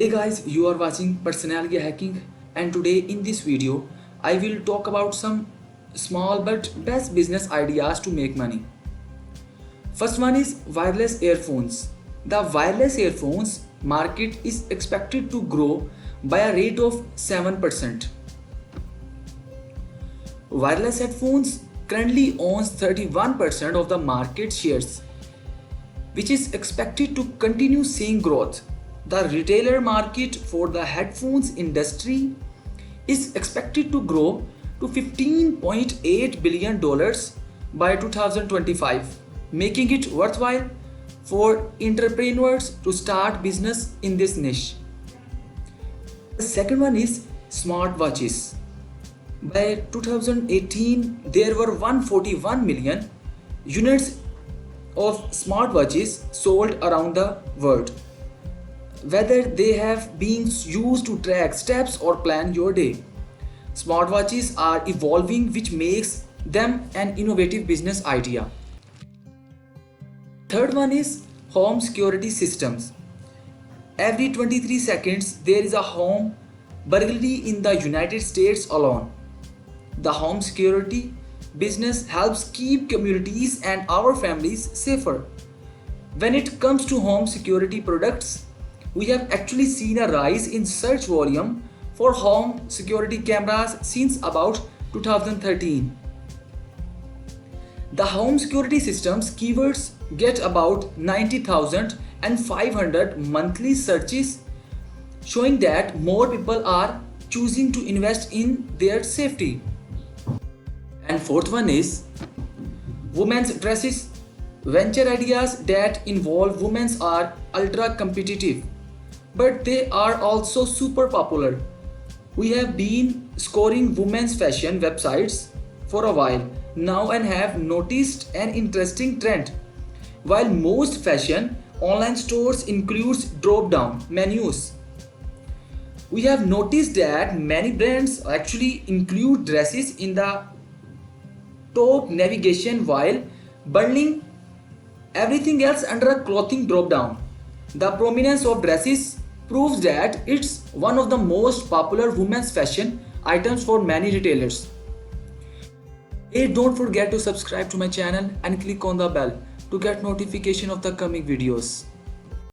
Hey guys, you are watching Personality Hacking, and today in this video I will talk about some small but best business ideas to make money. First one is wireless earphones. The wireless earphones market is expected to grow by a rate of 7%. Wireless headphones currently owns 31% of the market shares, which is expected to continue seeing growth. The retailer market for the headphones industry is expected to grow to $15.8 billion by 2025, making it worthwhile for entrepreneurs to start business in this niche. The second one is smartwatches. By 2018, there were 141 million units of smartwatches sold around the world. Whether they have been used to track steps or plan your day, smartwatches are evolving, which makes them an innovative business idea. Third one is home security systems. Every 23 seconds, there is a home burglary in the United States alone. The home security business helps keep communities and our families safer. When it comes to home security products, we have actually seen a rise in search volume for home security cameras since about 2013. The home security systems keywords get about 90,500 monthly searches, showing that more people are choosing to invest in their safety. And fourth one is women's dresses. Venture ideas that involve women are ultra competitive, but they are also super popular. We have been scoring women's fashion websites for a while now and have noticed an interesting trend. While most fashion online stores includes drop-down menus, we have noticed that many brands actually include dresses in the top navigation while bundling everything else under a clothing drop-down. The prominence of dresses proves that it's one of the most popular women's fashion items for many retailers. Hey, don't forget to subscribe to my channel and click on the bell to get notification of the coming videos.